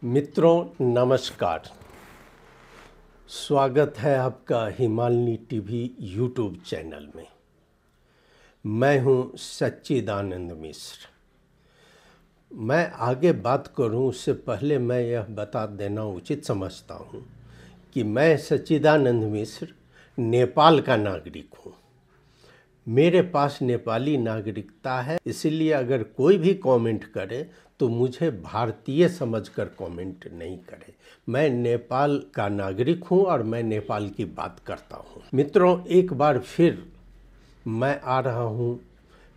मित्रों नमस्कार। स्वागत है आपका हिमालनी टीवी यूट्यूब चैनल में। मैं हूं सच्चिदानंद मिश्र। मैं आगे बात करूं उससे पहले मैं यह बता देना उचित समझता हूं कि मैं सच्चिदानंद मिश्र नेपाल का नागरिक हूं। मेरे पास नेपाली नागरिकता है, इसलिए अगर कोई भी कमेंट करे तो मुझे भारतीय समझकर कमेंट नहीं करे। मैं नेपाल का नागरिक हूं और मैं नेपाल की बात करता हूं। मित्रों, एक बार फिर मैं आ रहा हूं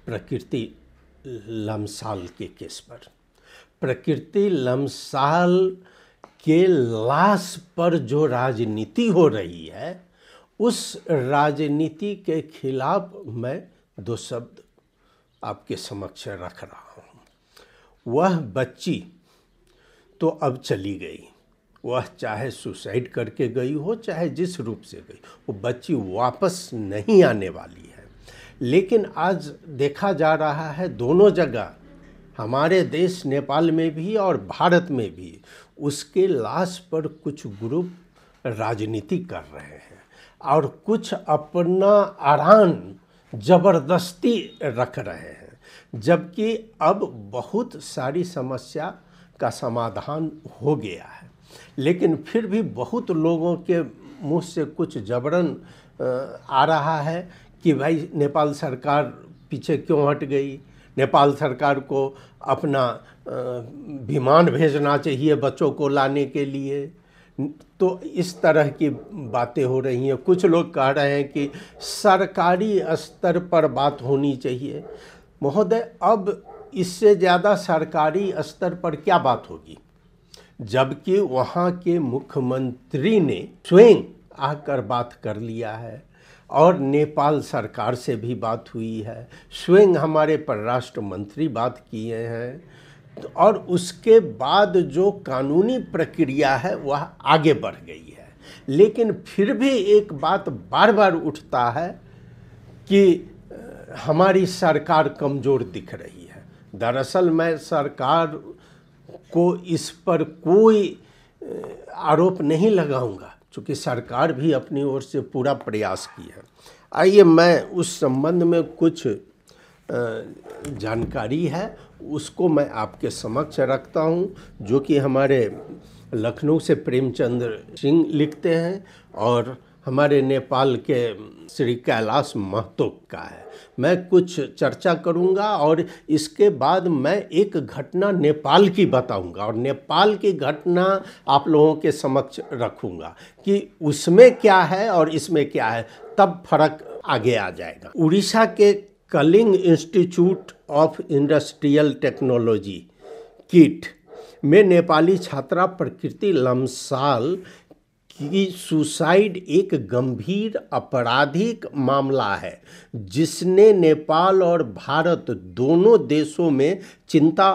प्रकृति लम्साल के केस पर। प्रकृति लम्साल के लाश पर जो राजनीति हो रही है, उस राजनीति के खिलाफ मैं दो शब्द आपके समक्ष रख रहा हूँ। वह बच्ची तो अब चली गई, वह चाहे सुसाइड करके गई हो चाहे जिस रूप से गई, वो बच्ची वापस नहीं आने वाली है। लेकिन आज देखा जा रहा है दोनों जगह, हमारे देश नेपाल में भी और भारत में भी, उसके लाश पर कुछ ग्रुप राजनीति कर रहे हैं और कुछ अपना आराम जबरदस्ती रख रहे हैं, जबकि अब बहुत सारी समस्या का समाधान हो गया है। लेकिन फिर भी बहुत लोगों के मुंह से कुछ जबरन आ रहा है कि भाई नेपाल सरकार पीछे क्यों हट गई, नेपाल सरकार को अपना विमान भेजना चाहिए बच्चों को लाने के लिए। तो इस तरह की बातें हो रही हैं। कुछ लोग कह रहे हैं कि सरकारी स्तर पर बात होनी चाहिए। महोदय, अब इससे ज़्यादा सरकारी स्तर पर क्या बात होगी, जबकि वहाँ के मुख्यमंत्री ने स्वयं आकर बात कर लिया है और नेपाल सरकार से भी बात हुई है, स्वयं हमारे परराष्ट्र मंत्री बात किए हैं, और उसके बाद जो कानूनी प्रक्रिया है वह आगे बढ़ गई है। लेकिन फिर भी एक बात बार बार उठता है कि हमारी सरकार कमज़ोर दिख रही है। दरअसल मैं सरकार को इस पर कोई आरोप नहीं लगाऊंगा, क्योंकि सरकार भी अपनी ओर से पूरा प्रयास की है। आइए मैं उस संबंध में कुछ जानकारी है उसको मैं आपके समक्ष रखता हूँ, जो कि हमारे लखनऊ से प्रेमचंद्र सिंह लिखते हैं और हमारे नेपाल के श्री कैलाश महतो का है। मैं कुछ चर्चा करूंगा और इसके बाद मैं एक घटना नेपाल की बताऊंगा और नेपाल की घटना आप लोगों के समक्ष रखूंगा कि उसमें क्या है और इसमें क्या है, तब फर्क आगे आ जाएगा। उड़ीसा के Kalinga institute of industrial technology KIIT में नेपाली छात्रा प्रकृति लम्साल की सुसाइड एक गंभीर आपराधिक मामला है, जिसने नेपाल और भारत दोनों देशों में चिंता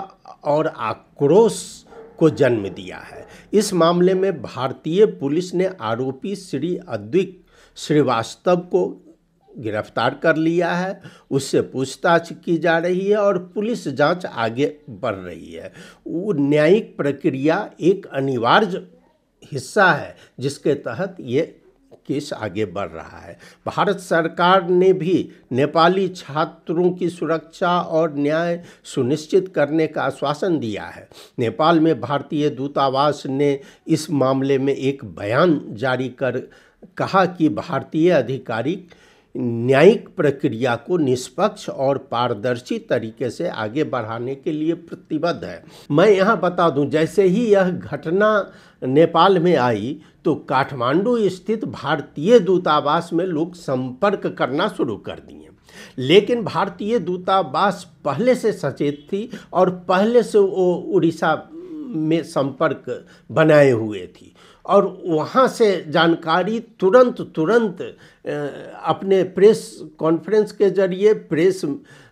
और आक्रोश को जन्म दिया है। इस मामले में भारतीय पुलिस ने आरोपी श्री अद्विक श्रीवास्तव को गिरफ्तार कर लिया है, उससे पूछताछ की जा रही है और पुलिस जांच आगे बढ़ रही है। वो न्यायिक प्रक्रिया एक अनिवार्य हिस्सा है जिसके तहत ये केस आगे बढ़ रहा है। भारत सरकार ने भी नेपाली छात्रों की सुरक्षा और न्याय सुनिश्चित करने का आश्वासन दिया है। नेपाल में भारतीय दूतावास ने इस मामले में एक बयान जारी कर कहा कि भारतीय अधिकारी न्यायिक प्रक्रिया को निष्पक्ष और पारदर्शी तरीके से आगे बढ़ाने के लिए प्रतिबद्ध है। मैं यहाँ बता दूँ, जैसे ही यह घटना नेपाल में आई तो काठमांडू स्थित भारतीय दूतावास में लोग संपर्क करना शुरू कर दिए। लेकिन भारतीय दूतावास पहले से सचेत थी और पहले से वो उड़ीसा में संपर्क बनाए हुए थी और वहाँ से जानकारी तुरंत अपने प्रेस कॉन्फ्रेंस के जरिए, प्रेस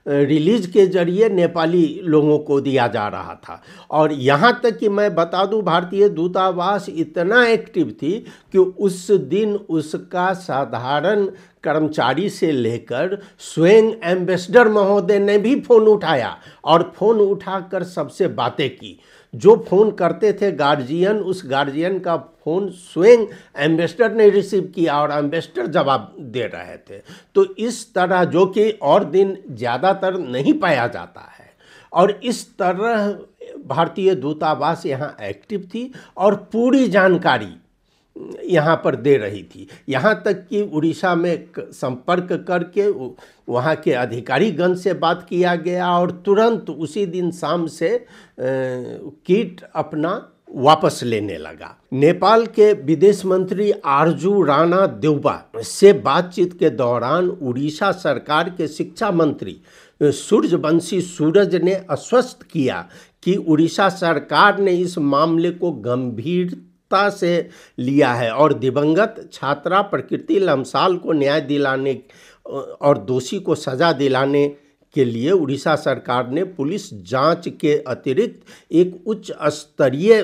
रिलीज के जरिए नेपाली लोगों को दिया जा रहा था। और यहाँ तक कि मैं बता दूँ, भारतीय दूतावास इतना एक्टिव थी कि उस दिन उसका साधारण कर्मचारी से लेकर स्वयं एम्बेसडर महोदय ने भी फ़ोन उठाया और फ़ोन उठाकर सबसे बातें की। जो फ़ोन करते थे गार्जियन, उस गार्जियन का फ़ोन स्वयं एम्बेसडर ने रिसीव किया और एम्बेसडर जवाब दे रहे थे। तो इस तरह, जो कि और दिन ज़्यादातर नहीं पाया जाता है, और इस तरह भारतीय दूतावास यहाँ एक्टिव थी और पूरी जानकारी यहाँ पर दे रही थी। यहाँ तक कि उड़ीसा में संपर्क करके वहाँ के अधिकारीगण से बात किया गया और तुरंत उसी दिन शाम से किट अपना वापस लेने लगा। नेपाल के विदेश मंत्री आरजू राणा देउबा से बातचीत के दौरान उड़ीसा सरकार के शिक्षा मंत्री सूर्यवंशी सूरज ने आश्वस्त किया कि उड़ीसा सरकार ने इस मामले को गंभीरता से लिया है और दिवंगत छात्रा प्रकृति लम्साल को न्याय दिलाने और दोषी को सजा दिलाने के लिए उड़ीसा सरकार ने पुलिस जांच के अतिरिक्त एक उच्च स्तरीय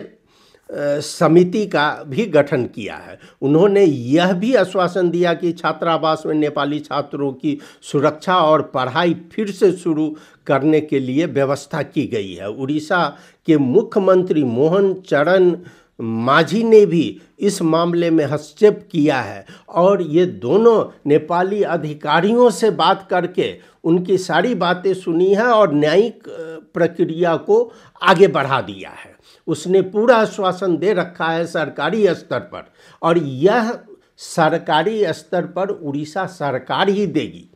समिति का भी गठन किया है। उन्होंने यह भी आश्वासन दिया कि छात्रावास में नेपाली छात्रों की सुरक्षा और पढ़ाई फिर से शुरू करने के लिए व्यवस्था की गई है। उड़ीसा के मुख्यमंत्री मोहन चरण माझी ने भी इस मामले में हस्तक्षेप किया है और ये दोनों नेपाली अधिकारियों से बात करके उनकी सारी बातें सुनी है और न्यायिक प्रक्रिया को आगे बढ़ा दिया है। उसने पूरा आश्वासन दे रखा है सरकारी स्तर पर, और यह सरकारी स्तर पर उड़ीसा सरकार ही देगी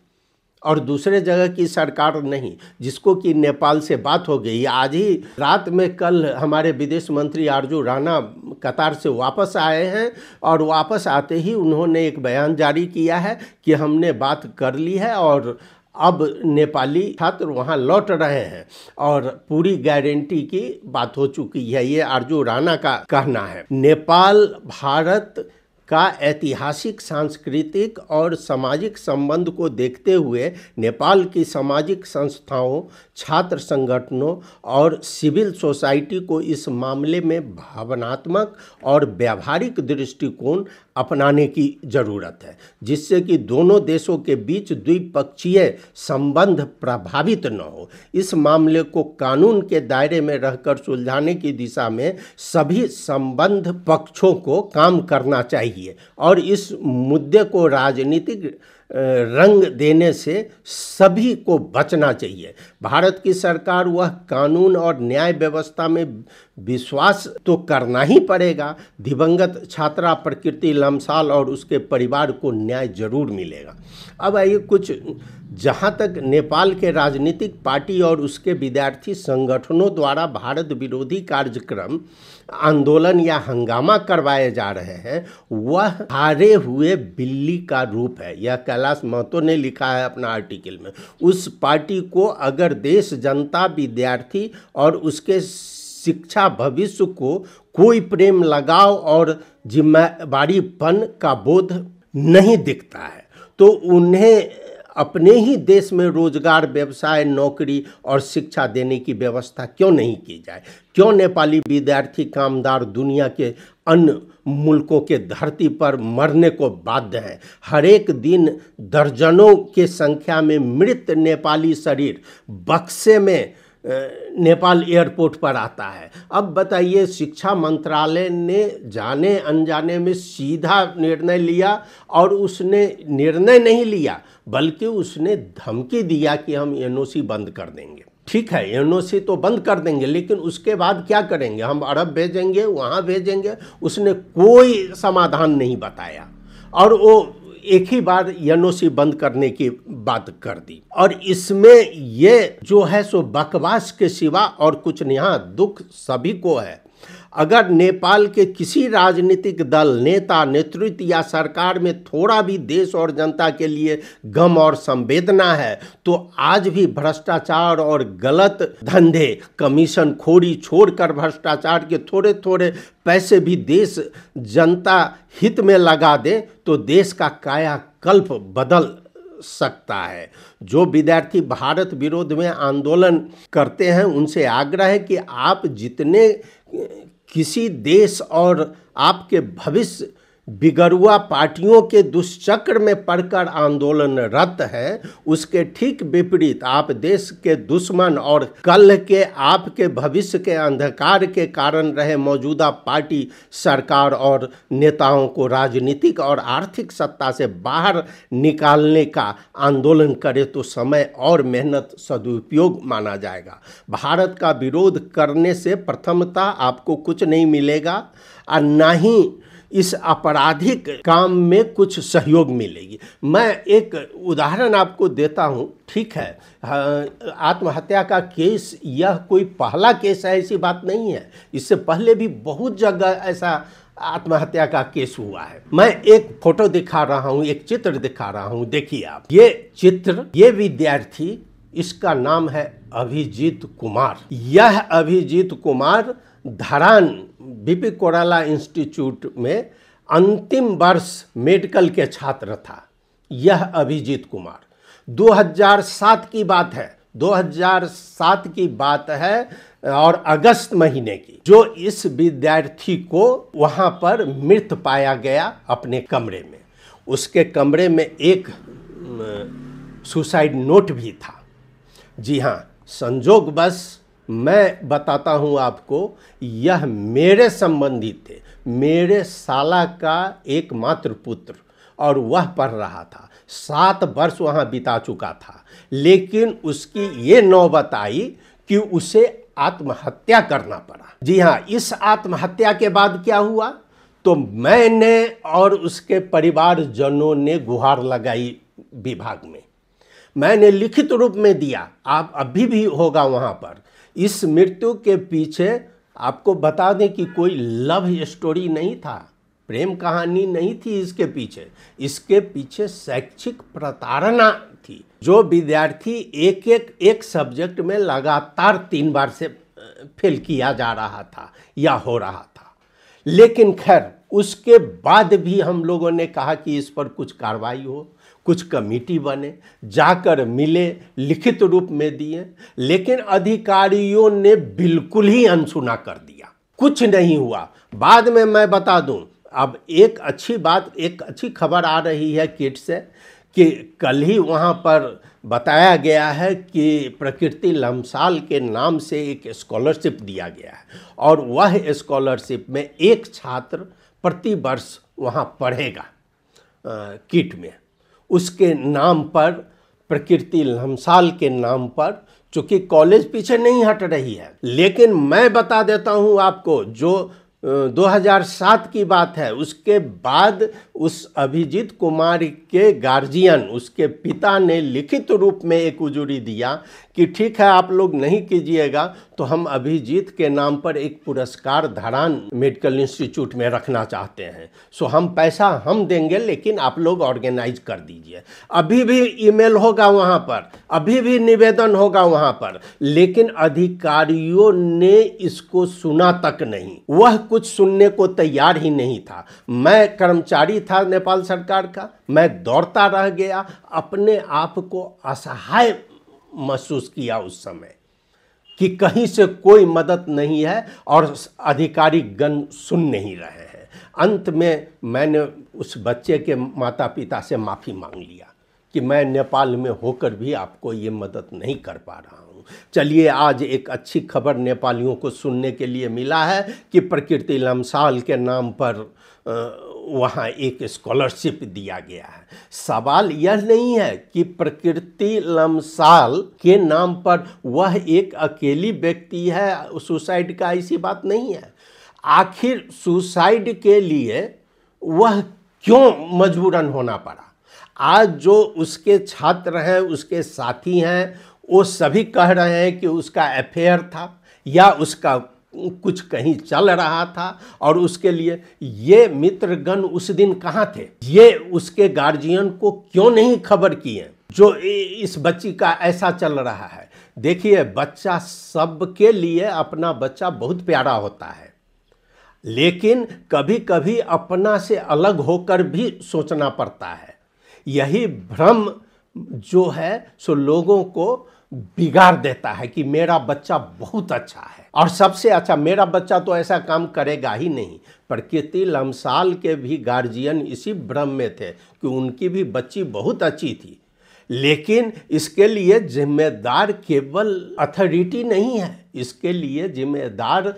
और दूसरे जगह की सरकार नहीं, जिसको कि नेपाल से बात हो गई। आज ही रात में कल हमारे विदेश मंत्री आरजू राणा कतार से वापस आए हैं और वापस आते ही उन्होंने एक बयान जारी किया है कि हमने बात कर ली है और अब नेपाली छात्र वहाँ लौट रहे हैं और पूरी गारंटी की बात हो चुकी है, ये आरजू राणा का कहना है। नेपाल भारत का ऐतिहासिक, सांस्कृतिक और सामाजिक संबंध को देखते हुए नेपाल की सामाजिक संस्थाओं, छात्र संगठनों और सिविल सोसाइटी को इस मामले में भावनात्मक और व्यावहारिक दृष्टिकोण अपनाने की ज़रूरत है, जिससे कि दोनों देशों के बीच द्विपक्षीय संबंध प्रभावित न हो। इस मामले को कानून के दायरे में रहकर सुलझाने की दिशा में सभी संबंध पक्षों को काम करना चाहिए और इस मुद्दे को राजनीतिक रंग देने से सभी को बचना चाहिए। भारत की सरकार वह कानून और न्याय व्यवस्था में विश्वास तो करना ही पड़ेगा। दिवंगत छात्रा प्रकृति लम्साल और उसके परिवार को न्याय जरूर मिलेगा। अब आइए कुछ, जहाँ तक नेपाल के राजनीतिक पार्टी और उसके विद्यार्थी संगठनों द्वारा भारत विरोधी कार्यक्रम, आंदोलन या हंगामा करवाए जा रहे हैं, वह हारे हुए बिल्ली का रूप है। यह कैलाश महतो ने लिखा है अपना आर्टिकल में। उस पार्टी को अगर देश, जनता, विद्यार्थी और उसके शिक्षा भविष्य को कोई प्रेम, लगाव और जिम्मेदारीपन का बोध नहीं दिखता है तो उन्हें अपने ही देश में रोजगार, व्यवसाय, नौकरी और शिक्षा देने की व्यवस्था क्यों नहीं की जाए? क्यों नेपाली विद्यार्थी कामदार दुनिया के अन्य मुल्कों के धरती पर मरने को बाध्य हैं? हर एक दिन दर्जनों के संख्या में मृत नेपाली शरीर बक्से में नेपाल एयरपोर्ट पर आता है। अब बताइए, शिक्षा मंत्रालय ने जाने अनजाने में सीधा निर्णय लिया और उसने निर्णय नहीं लिया बल्कि उसने धमकी दिया कि हम एनओसी बंद कर देंगे। ठीक है, एनओसी तो बंद कर देंगे, लेकिन उसके बाद क्या करेंगे? हम अरब भेजेंगे, वहाँ भेजेंगे। उसने कोई समाधान नहीं बताया और वो एक ही बार एनओसी बंद करने की बात कर दी। और इसमें ये जो है सो बकवास के सिवा और कुछ नहीं। हाँ, दुख सभी को है। अगर नेपाल के किसी राजनीतिक दल, नेता, नेतृत्व या सरकार में थोड़ा भी देश और जनता के लिए गम और संवेदना है तो आज भी भ्रष्टाचार और गलत धंधे, कमीशन खोरी छोड़कर भ्रष्टाचार के थोड़े थोड़े पैसे भी देश जनता हित में लगा दे तो देश का कायाकल्प बदल सकता है। जो विद्यार्थी भारत विरोध में आंदोलन करते हैं उनसे आग्रह है कि आप जितने किसी देश और आपके भविष्य बिगड़ुआ पार्टियों के दुष्चक्र में पड़कर आंदोलनरत है, उसके ठीक विपरीत आप देश के दुश्मन और कल के आपके भविष्य के अंधकार के कारण रहे मौजूदा पार्टी सरकार और नेताओं को राजनीतिक और आर्थिक सत्ता से बाहर निकालने का आंदोलन करे तो समय और मेहनत सदुपयोग माना जाएगा। भारत का विरोध करने से प्रथमतः आपको कुछ नहीं मिलेगा और न ही इस आपराधिक काम में कुछ सहयोग मिलेगी। मैं एक उदाहरण आपको देता हूं, ठीक है, आत्महत्या का केस यह कोई पहला केस है ऐसी बात नहीं है, इससे पहले भी बहुत जगह ऐसा आत्महत्या का केस हुआ है। मैं एक फोटो दिखा रहा हूं, एक चित्र दिखा रहा हूं, देखिए आप ये चित्र, ये विद्यार्थी, इसका नाम है अभिजीत कुमार। यह अभिजीत कुमार धरान बीपी कोराला इंस्टीट्यूट में अंतिम वर्ष मेडिकल के छात्र था। यह अभिजीत कुमार 2007 की बात है, 2007 की बात है और अगस्त महीने की, जो इस विद्यार्थी को वहां पर मृत पाया गया अपने कमरे में। उसके कमरे में एक सुसाइड नोट भी था। जी हाँ, संजोगवश मैं बताता हूँ आपको, यह मेरे संबंधी थे, मेरे साला का एकमात्र पुत्र, और वह पढ़ रहा था। 7 वर्ष वहाँ बिता चुका था, लेकिन उसकी ये नौबत आई कि उसे आत्महत्या करना पड़ा। जी हाँ, इस आत्महत्या के बाद क्या हुआ, तो मैंने और उसके परिवारजनों ने गुहार लगाई विभाग में। मैंने लिखित रूप में दिया, आप अभी भी होगा वहाँ पर। इस मृत्यु के पीछे आपको बता दें कि कोई लव स्टोरी नहीं था, प्रेम कहानी नहीं थी इसके पीछे। इसके पीछे शैक्षिक प्रताड़ना थी। जो विद्यार्थी एक सब्जेक्ट में लगातार 3 बार से फेल किया जा रहा था या हो रहा था, लेकिन खैर उसके बाद भी हम लोगों ने कहा कि इस पर कुछ कार्रवाई हो, कुछ कमेटी बने, जाकर मिले, लिखित रूप में दिए, लेकिन अधिकारियों ने बिल्कुल ही अनसुना कर दिया, कुछ नहीं हुआ। बाद में मैं बता दूं, अब एक अच्छी खबर आ रही है किट से कि कल ही वहाँ पर बताया गया है कि प्रकृति लम्साल के नाम से एक स्कॉलरशिप दिया गया है, और वह स्कॉलरशिप में एक छात्र प्रति वर्ष वहाँ पढ़ेगा किट में, उसके नाम पर, प्रकृति लम्साल के नाम पर, चूँकि कॉलेज पीछे नहीं हट रही है। लेकिन मैं बता देता हूँ आपको, जो 2007 की बात है, उसके बाद उस अभिजीत कुमार के गार्जियन, उसके पिता ने लिखित रूप में एक उजूरी दिया कि ठीक है, आप लोग नहीं कीजिएगा तो हम अभिजीत के नाम पर एक पुरस्कार धरान मेडिकल इंस्टीट्यूट में रखना चाहते हैं। सो हम पैसा हम देंगे, लेकिन आप लोग ऑर्गेनाइज कर दीजिए। अभी भी ईमेल होगा वहाँ पर, अभी भी निवेदन होगा वहाँ पर, लेकिन अधिकारियों ने इसको सुना तक नहीं। वह कुछ सुनने को तैयार ही नहीं था। मैं कर्मचारी था नेपाल सरकार का, मैं दौड़ता रह गया, अपने आप को असहाय महसूस किया उस समय कि कहीं से कोई मदद नहीं है और अधिकारी गण सुन नहीं रहे हैं। अंत में मैंने उस बच्चे के माता पिता से माफ़ी मांग लिया कि मैं नेपाल में होकर भी आपको ये मदद नहीं कर पा रहा हूँ। चलिए, आज एक अच्छी खबर नेपालियों को सुनने के लिए मिला है कि प्रकृति लम्साल के नाम पर वहाँ एक स्कॉलरशिप दिया गया है। सवाल यह नहीं है कि प्रकृति लम्साल के नाम पर वह एक अकेली व्यक्ति है, सुसाइड का, ऐसी बात नहीं है। आखिर सुसाइड के लिए वह क्यों मजबूरन होना पड़ा? आज जो उसके छात्र हैं, उसके साथी हैं, वो सभी कह रहे हैं कि उसका अफेयर था या उसका कुछ कहीं चल रहा था, और उसके लिए ये मित्रगण उस दिन कहाँ थे? ये उसके गार्जियन को क्यों नहीं खबर किए जो इस बच्ची का ऐसा चल रहा है? देखिए, बच्चा सबके लिए अपना बच्चा बहुत प्यारा होता है, लेकिन कभी कभी अपना से अलग होकर भी सोचना पड़ता है। यही भ्रम जो है सो लोगों को बिगाड़ देता है कि मेरा बच्चा बहुत अच्छा है और सबसे अच्छा, मेरा बच्चा तो ऐसा काम करेगा ही नहीं। प्रकृति लम्साल के भी गार्जियन इसी भ्रम में थे कि उनकी भी बच्ची बहुत अच्छी थी, लेकिन इसके लिए जिम्मेदार केवल अथॉरिटी नहीं है, इसके लिए जिम्मेदार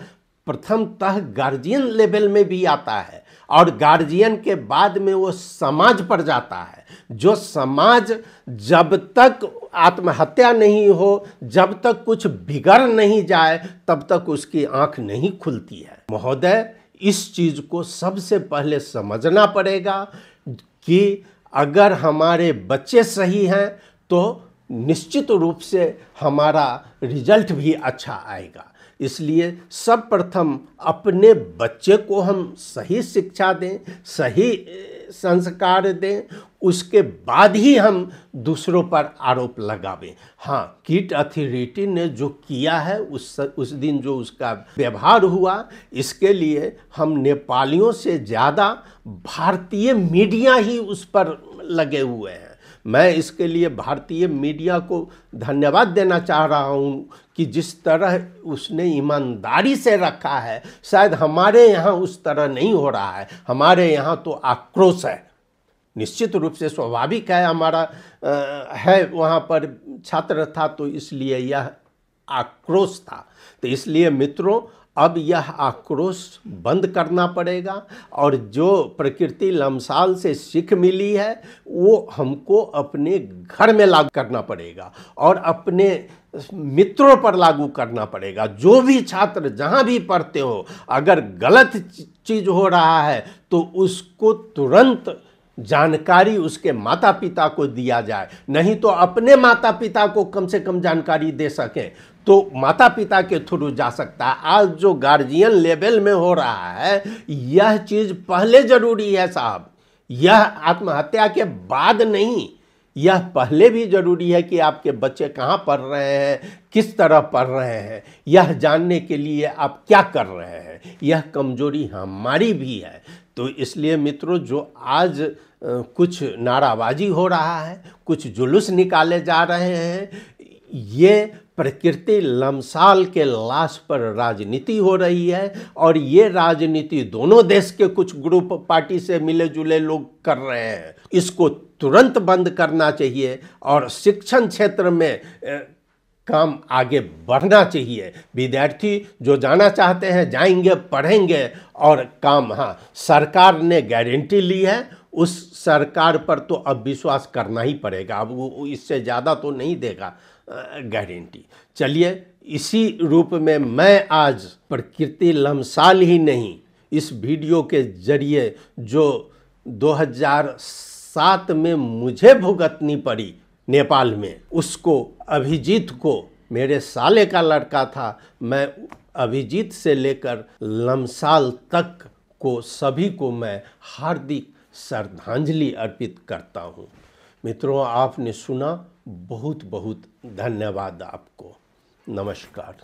प्रथमतः गार्जियन लेवल में भी आता है और गार्जियन के बाद में वो समाज पर जाता है। जो समाज जब तक आत्महत्या नहीं हो, जब तक कुछ बिगड़ नहीं जाए, तब तक उसकी आंख नहीं खुलती है। महोदय, इस चीज को सबसे पहले समझना पड़ेगा कि अगर हमारे बच्चे सही हैं तो निश्चित रूप से हमारा रिजल्ट भी अच्छा आएगा। इसलिए सब प्रथम अपने बच्चे को हम सही शिक्षा दें, सही संस्कार दें, उसके बाद ही हम दूसरों पर आरोप लगावें। हाँ, किट अथॉरिटी ने जो किया है, उस दिन जो उसका व्यवहार हुआ, इसके लिए हम नेपालियों से ज़्यादा भारतीय मीडिया ही उस पर लगे हुए हैं। मैं इसके लिए भारतीय मीडिया को धन्यवाद देना चाह रहा हूँ कि जिस तरह उसने ईमानदारी से रखा है, शायद हमारे यहाँ उस तरह नहीं हो रहा है। हमारे यहाँ तो आक्रोश है, निश्चित रूप से स्वाभाविक है, हमारा है, वहाँ पर छात्र था तो इसलिए यह आक्रोश था। तो इसलिए मित्रों, अब यह आक्रोश बंद करना पड़ेगा और जो प्रकृति लम्साल से सीख मिली है वो हमको अपने घर में लागू करना पड़ेगा और अपने मित्रों पर लागू करना पड़ेगा। जो भी छात्र जहाँ भी पढ़ते हो, अगर गलत चीज़ हो रहा है तो उसको तुरंत जानकारी उसके माता पिता को दिया जाए, नहीं तो अपने माता पिता को कम से कम जानकारी दे सकें तो माता पिता के थ्रू जा सकता है। आज जो गार्जियन लेवल में हो रहा है, यह चीज़ पहले जरूरी है साहब, यह आत्महत्या के बाद नहीं, यह पहले भी जरूरी है कि आपके बच्चे कहाँ पढ़ रहे हैं, किस तरह पढ़ रहे हैं, यह जानने के लिए आप क्या कर रहे हैं। यह कमजोरी हमारी भी है। तो इसलिए मित्रों, जो आज कुछ नाराबाजी हो रहा है, कुछ जुलूस निकाले जा रहे हैं, ये प्रकृति लम्साल के लाश पर राजनीति हो रही है और ये राजनीति दोनों देश के कुछ ग्रुप पार्टी से मिले जुले लोग कर रहे हैं। इसको तुरंत बंद करना चाहिए और शिक्षण क्षेत्र में काम आगे बढ़ना चाहिए। विद्यार्थी जो जाना चाहते हैं जाएंगे, पढ़ेंगे और काम, हाँ, सरकार ने गारंटी ली है, उस सरकार पर तो अब विश्वास करना ही पड़ेगा। अब वो इससे ज़्यादा तो नहीं देगा गारंटी। चलिए, इसी रूप में मैं आज प्रकृति लम्साल ही नहीं, इस वीडियो के जरिए जो 2007 में मुझे भुगतनी पड़ी नेपाल में, उसको, अभिजीत को, मेरे साले का लड़का था, मैं अभिजीत से लेकर लम्साल तक को सभी को मैं हार्दिक श्रद्धांजलि अर्पित करता हूँ। मित्रों, आपने सुना, बहुत बहुत धन्यवाद आपको। नमस्कार।